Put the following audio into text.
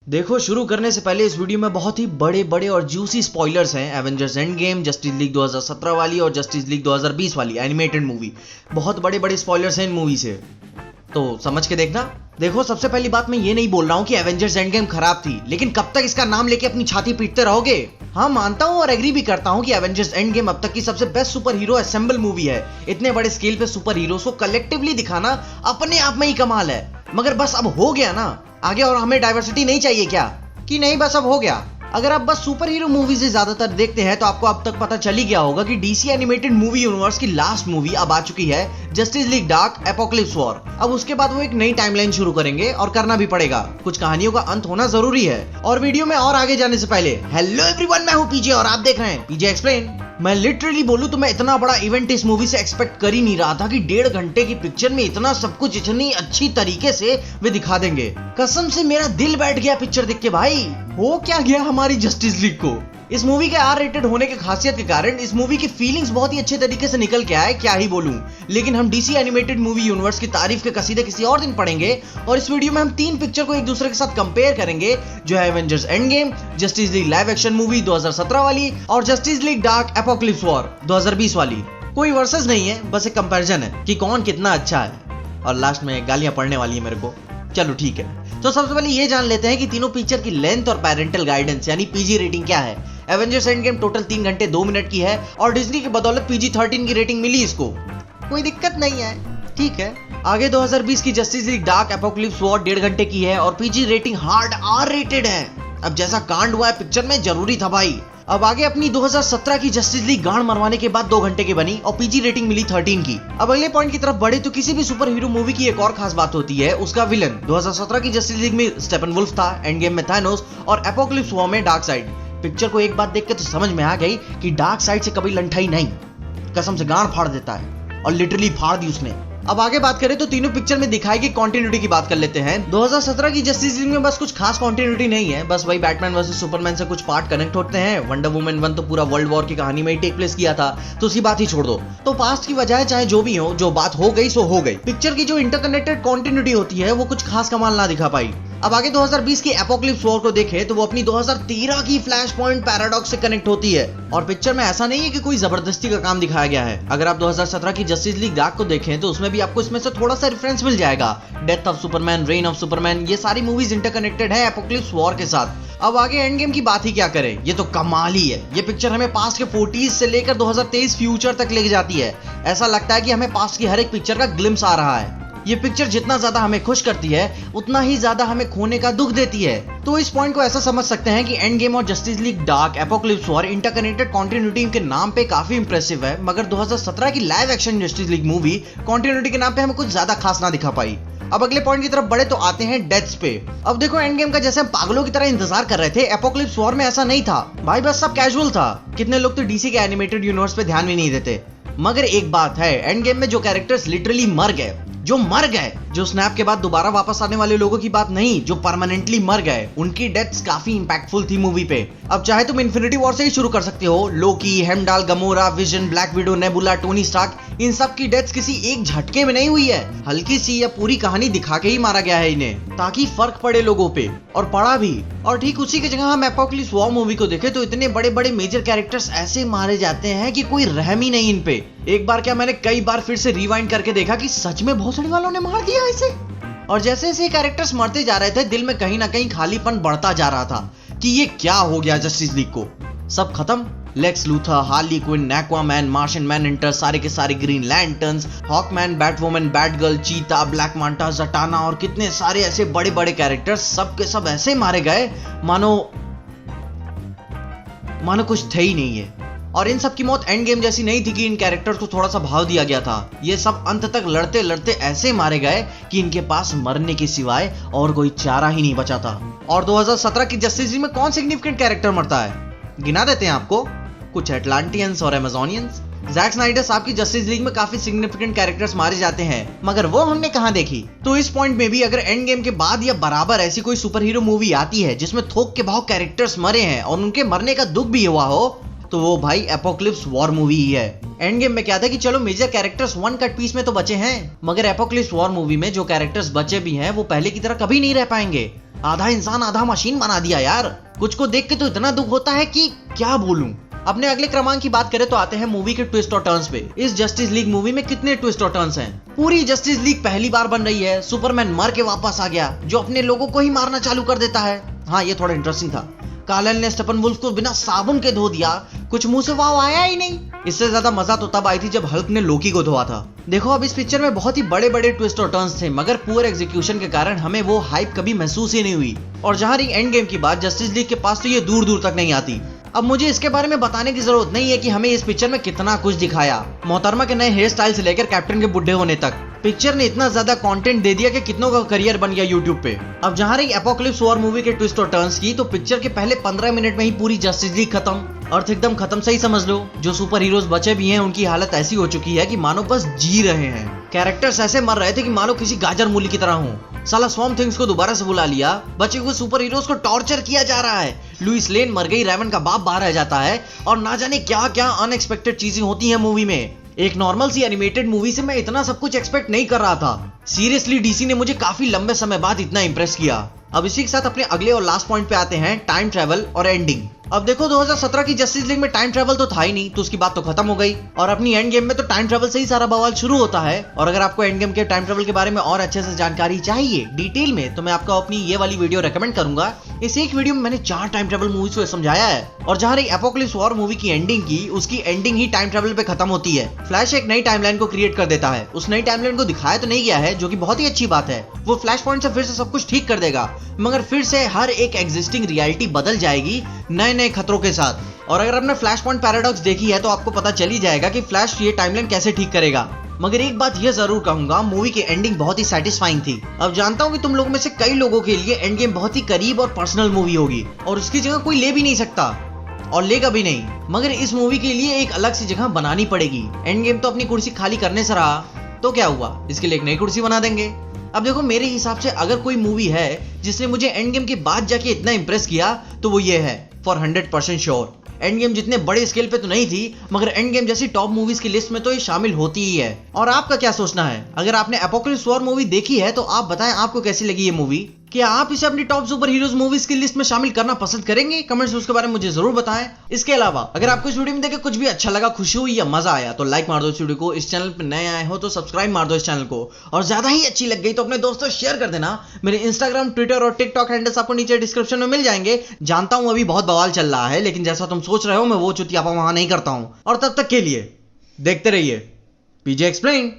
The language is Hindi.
देखो, शुरू करने से पहले इस वीडियो में बहुत ही बड़े बड़े और जूसी स्पॉयलर्स हैं। Avengers end game, justice league 2017 वाली और जस्टिस लीग 2020 वाली एनिमेटेड मूवी, बहुत बड़े बड़े स्पॉयलर्स हैं इन मूवी से, तो समझ के देखना। देखो, सबसे पहली बात, मैं ये नहीं बोल रहा हूँ कि एवेंजर्स एंड गेम खराब थी, लेकिन कब तक इसका नाम लेके अपनी छाती पीटते रहोगे। हाँ, मानता हूँ और एग्री भी करता हूँ कि एवेंजर्स एंड गेम अब तक की सबसे best super hero assemble movie है। इतने बड़े स्केल पे सुपर हीरोज को कलेक्टिवली दिखाना अपने आप में ही कमाल है। मगर बस अब हो गया ना आगे, और हमें डाइवर्सिटी नहीं चाहिए क्या? कि नहीं बस अब हो गया। अगर आप बस सुपर हीरो मूवीज ज्यादातर देखते हैं तो आपको अब तक पता चल ही गया होगा कि डीसी एनिमेटेड मूवी यूनिवर्स की लास्ट मूवी अब आ चुकी है, justice League Dark Apocalypse war. अब उसके बाद वो एक नई टाइमलाइन शुरू करेंगे और करना भी पड़ेगा, कुछ कहानियों का अंत होना जरूरी है। और वीडियो में और आगे जाने से पहले, हेलो एवरीवन, मैं हूँ पीजे और आप देख रहे हैं पीजे एक्सप्लेन। मैं लिटरली बोलूं तो मैं इतना बड़ा इवेंट इस मूवी से एक्सपेक्ट कर ही नहीं रहा था कि 1.5 घंटे की पिक्चर में इतना सब कुछ इतनी अच्छी तरीके से वे दिखा देंगे। कसम से मेरा दिल बैठ गया पिक्चर देख के। भाई, हो क्या गया हमारी जस्टिस लीग को। इस मूवी के आर रेटेड होने की खासियत के कारण इस मूवी की फीलिंग्स बहुत ही अच्छे तरीके से निकल के आए, क्या ही बोलूं। लेकिन हम डीसी एनिमेटेड मूवी यूनिवर्स की तारीफ के कसीदे किसी और दिन पढ़ेंगे, और इस वीडियो में हम 3 पिक्चर को एक दूसरे के साथ कंपेयर करेंगे, जो है Avengers end game, justice league live action movie 2017 वाली और justice League Dark Apocalypse war 2020 वाली। कोई वर्सेस नहीं है, बस एक कंपैरिजन है कि कौन कितना अच्छा है, और लास्ट में गालियां पड़ने वाली है मेरे को। चलो ठीक है, तो सबसे पहले ये जान लेते हैं कि तीनों पिक्चर की लेंथ और पैरेंटल गाइडेंस यानी पीजी रेटिंग क्या है। एवेंजर्स एंड गेम टोटल 3 घंटे 2 मिनट की है और डिज्नी की बदौलत PG-13 की रेटिंग मिली इसको, कोई दिक्कत नहीं है, ठीक है। आगे 2020 की Justice League Dark Apocalypse War 1.5 घंटे की है और PG rating hard R rated है। अब जैसा कांड हुआ है पिक्चर में जरूरी था भाई। अब आगे अपनी 2017 की जस्टिस लीग गांड मरवाने के बाद 2 घंटे की बनी और पीजी रेटिंग मिली 13 की। अब अगले पॉइंट की तरफ बढ़े तो किसी भी सुपर हीरो मूवी की एक और खास बात होती है उसका विलन। 2017 की जस्टिस लीग में स्टेपनवुल्फ था, एंड गेम में थानोस और एपोकलिप्स वॉर में डार्कसाइड। पिक्चर को एक बात देख के तो समझ में आ गई कि डार्कसाइड से कभी लंठाई नहीं, कसम से गांड फाड़ देता है, और लिटरली फाड़ दी उसने। अब आगे बात करें तो तीनों पिक्चर में दिखाई गई कंटिन्यूटी की बात कर लेते हैं। 2017 की जस्टिस लीग में बस कुछ खास कंटिन्यूटी नहीं है, बस वही बैटमैन वर्सेस सुपरमैन से कुछ पार्ट कनेक्ट होते हैं। वंडर वुमन 1 तो पूरा वर्ल्ड वॉर की कहानी में ही टेक प्लेस किया था, तो उसकी बात ही छोड़ दो। तो पास्ट की वजह चाहे जो भी हो, जो बात हो गई सो हो गई। पिक्चर की जो इंटरकनेक्टेड कंटिन्यूटी होती है वो कुछ खास कमाल ना दिखा पाई। अब आगे 2020 की एपोकलिप्स वॉर को देखें तो वो अपनी 2013 की फ्लैश पॉइंट पैराडॉक्स से कनेक्ट होती है, और पिक्चर में ऐसा नहीं है कि कोई जबरदस्ती का काम दिखाया गया है। अगर आप 2017 की जस्टिस लीग डार्क को देखें तो उसमें भी आपको इसमें से थोड़ा सा रेफरेंस मिल जाएगा। Death of Superman, rain of Superman, ये सारी मूवीज इंटरकनेक्टेड है एपोकलिप्स वॉर के साथ। अब आगे एंड गेम की बात ही क्या करें, ये तो कमाल ही है। ये पिक्चर हमें पास्ट के 40s से लेकर 2023 फ्यूचर तक लेके जाती है। ऐसा लगता है कि हमें पास्ट की हर एक पिक्चर का ग्लिम्स आ रहा है। ये पिक्चर जितना ज्यादा हमें खुश करती है उतना ही ज्यादा हमें खोने का दुख देती है। तो इस पॉइंट को ऐसा समझ सकते हैं कि एंड गेम और justice League Dark Apocalypse war interconnected continuity के नाम पे काफी इंप्रेसिव है, मगर 2017 की live action justice league movie continuity के नाम पे हमें कुछ ज्यादा खास ना दिखा पाई। अब अगले पॉइंट की तरफ बढ़े तो आते हैं डेथ्स पे। अब देखो, एंड गेम का जैसे हम पागलों की तरह इंतजार कर रहे थे, एपोकलिप्स वॉर में ऐसा नहीं था भाई, बस सब कैजुअल था। कितने लोग तो डीसी के एनिमेटेड यूनिवर्स पे ध्यान भी नहीं देते। मगर एक बात है, एंड गेम में जो कैरेक्टर्स लिटरली मर गए, जो स्नैप के बाद दोबारा वापस आने वाले लोगों की बात नहीं, जो परमानेंटली मर गए, उनकी डेथ्स काफी इंपैक्टफुल थी मूवी पे। अब चाहे तुम इन्फिनिटी वॉर से ही शुरू कर सकते हो। Loki, Heimdall, Gamora, Vision, Black Widow, Nebula, Tony Stark, इन सब की डेथ्स किसी एक झटके में नहीं हुई है, हल्की सी या पूरी कहानी दिखा के ही मारा गया है इन्हें, ताकि फर्क पड़े लोगों पे, और पड़ा भी। और ठीक उसी की जगह हम एपोकलिप्स वॉर मूवी को देखें तो इतने बड़े बड़े मेजर कैरेक्टर्स ऐसे मारे जाते हैं कि कोई रहम ही नहीं इन पे। एक बार क्या, मैंने कई बार फिर से रिवाइंड करके देखा कि सच में भोसड़ी वालों ने मार दिया इसे। और जैसे जैसे कैरेक्टर्स मरते जा रहे थे, दिल में कहीं ना कहीं खालीपन बढ़ता जा रहा था कि ये क्या हो गया जस्टिस लीग को। सब खत्म, Lex Luthor, Harley Quinn, Aquaman, Martian Manhunter, सारे के सारे Green Lanterns, Hawkman, Batwoman, Batgirl, Cheetah, Black Manta, Zatanna और कितने सारे ऐसे बड़े बड़े कैरेक्टर्स, सब के सब ऐसे मारे गए मानो कुछ थे ही नहीं है। और इन सब की मौत एंड गेम जैसी नहीं थी कि इन कैरेक्टर्स को थोड़ा सा भाव दिया गया था। ये सब अंत तक लड़ते लड़ते ऐसे मारे गए कि इनके पास मरने के सिवाय और कोई चारा ही नहीं बचा था। और 2017 की जस्टिस लीग में कौन सिग्निफिकेंट कैरेक्टर मरता है, गिना देते हैं आपको। कुछ एटलांटियंस और अमेजोनियंस। जैक स्नाइडर साहब की जस्टिस लीग में काफी सिग्निफिकेंट कैरेक्टर्स मारे जाते हैं, मगर वो हमने कहां देखी। तो इस पॉइंट में भी अगर एंड गेम के बाद या बराबर ऐसी कोई सुपर हीरो मूवी आती है जिसमें थोक के भाव कैरेक्टर्स मरे हैं और उनके मरने का दुख भी हुआ हो, तो वो भाई एपोक्लिप्स वॉर मूवी ही है। एंड गेम में क्या था कि चलो major characters one cut piece में तो बचे हैं, मगर एपोक्लिप्स वॉर मूवी में जो कैरेक्टर्स बचे भी हैं वो पहले की तरह कभी नहीं रह पाएंगे। आधा इंसान आधा मशीन बना दिया यार। कुछ को देख के तो इतना दुख होता है कि क्या बोलूं। अपने अगले क्रमांक की बात करें तो आते हैं मूवी के ट्विस्ट और टर्न्स पे। इस जस्टिस लीग मूवी में कितने ट्विस्ट और टर्न्स हैं। पूरी जस्टिस लीग पहली बार बन रही है, सुपरमैन मर के वापस आ गया जो अपने लोगों को ही मारना चालू कर देता है। हाँ, ये थोड़ा इंटरेस्टिंग था। कालन ने स्टेफन वुल्फ को बिना साबुन के धो दिया, कुछ मुंह से वाव आया ही नहीं। इससे ज्यादा मजा तो तब आई थी जब हल्क ने लोकी को धोआ था। देखो, अब इस पिक्चर में बहुत ही बड़े बड़े ट्विस्ट और टर्न्स थे, मगर पुअर एग्जीक्यूशन के कारण हमें वो हाइप कभी महसूस ही नहीं हुई। और जहां रही एंड गेम की बात, जस्टिस लीग के पास तो ये दूर दूर तक नहीं आती। अब मुझे इसके बारे में बताने की जरूरत नहीं है कि हमें इस पिक्चर में कितना कुछ दिखाया। मोहतरमा के नए हेयर स्टाइल से लेकर कैप्टन के बुढ़े होने तक पिक्चर ने इतना ज्यादा कंटेंट दे दिया कि कितनों का करियर बन गया यूट्यूब पे। अब जहां रही एपोक्लिप्स वॉर मूवी के ट्विस्ट और टर्न्स की, तो पिक्चर के पहले 15 मिनट में ही पूरी जस्टिस लीग खत्म। अर्थ एकदम खत्म सही समझ लो। जो सुपर हीरोज बचे भी हैं उनकी हालत ऐसी हो चुकी है कि मानो बस जी रहे हैं। कैरेक्टर्स ऐसे मर रहे थे कि मानो किसी गाजर मूली की तरह हो। साला स्वॉर्म थिंग्स को दोबारा से बुला लिया, बचे हुए सुपर हीरोज को टॉर्चर किया जा रहा है। लुइस लेन मर गई, रेवन का बाप बाहर आ जाता है और ना जाने क्या क्या अनएक्सपेक्टेड चीजें होती हैं मूवी में। एक नॉर्मल सी एनिमेटेड मूवी से मैं इतना सब कुछ एक्सपेक्ट नहीं कर रहा था। सीरियसली डीसी ने मुझे काफी लंबे समय बाद इतना इंप्रेस किया। अब इसी के साथ अपने अगले और लास्ट पॉइंट पे आते हैं, टाइम ट्रैवल और एंडिंग। अब देखो, 2017 की जस्टिस लीग में टाइम ट्रैवल तो था ही नहीं, तो उसकी बात तो खत्म हो गई। और अपनी एंड गेम में तो टाइम ट्रैवल से ही सारा बवाल शुरू होता है। और अगर आपको एंड गेम के टाइम ट्रैवल के बारे में और अच्छे से जानकारी चाहिए डिटेल में, तो मैं आपको अपनी ये वाली वीडियो रेकमेंड करूंगा। इस एक वीडियो में मैंने 4 टाइम ट्रैवल मूवीज को समझाया है। और जहां रही एपोक्लिप्स वॉर मूवी की एंडिंग की, उसकी एंडिंग ही टाइम ट्रैवल पे खत्म होती है। फ्लैश एक नई टाइमलाइन को क्रिएट कर देता है। उस नई टाइमलाइन को दिखाया तो नहीं गया है, जो कि बहुत ही अच्छी बात है। वो फ्लैश पॉइंट से फिर से सब कुछ ठीक कर देगा, मगर फिर से हर एक एग्जिस्टिंग रियलिटी बदल जाएगी नए नए खतरों के साथ। और अगर आपने फ्लैश पॉइंट पैराडॉक्स देखी है तो आपको पता चल ही जाएगा कि फ्लैश ये टाइमलाइन कैसे ठीक करेगा। मगर एक बात यह जरूर कहूंगा, मूवी की एंडिंग बहुत ही सेटिस्फाइंग थी। अब जानता हूं कि तुम लोगों में से कई लोगों के लिए एंड गेम बहुत ही करीब और पर्सनल मूवी होगी और उसकी जगह कोई ले भी नहीं सकता और लेगा भी नहीं, मगर इस मूवी के लिए एक अलग सी जगह बनानी पड़ेगी। एंड गेम तो अपनी कुर्सी खाली करने से रहा, तो क्या हुआ, इसके लिए एक नई कुर्सी बना देंगे। अब देखो, मेरे हिसाब से अगर कोई मूवी है जिसने मुझे एंड गेम के बाद जाके इतना इंप्रेस किया, तो वो ये है, फॉर 100% श्योर। एंड गेम जितने बड़े स्केल पे तो नहीं थी, मगर एंड गेम जैसी टॉप मूवीज की लिस्ट में तो ये शामिल होती ही है। और आपका क्या सोचना है? अगर आपने एपोक्लिप्स वॉर मूवी देखी है तो आप बताएं आपको कैसी लगी ये मूवी। क्या आप इसे अपनी टॉप सुपर हीरोज मूवीज की लिस्ट में शामिल करना पसंद करेंगे? कमेंट्स में उसके बारे में मुझे जरूर बताएं। इसके अलावा अगर आपको इस वीडियो में देखे कुछ भी अच्छा लगा, खुशी हुई या मजा आया, तो लाइक मार दो इस वीडियो को। इस चैनल पर नए आए हो तो सब्सक्राइब मार दो इस चैनल को। और ज्यादा ही अच्छी लग गई तो अपने दोस्तों शेयर कर देना। मेरे इंस्टाग्राम, ट्विटर और टिकटॉक हैंडल्स आपको नीचे डिस्क्रिप्शन में मिल जाएंगे। जानता हूं अभी बहुत बवाल चल रहा है, लेकिन जैसा तुम सोच रहे हो मैं वो चुतियापा वहां नहीं करता हूं। और तब तक के लिए देखते रहिए पीजे एक्सप्लेन।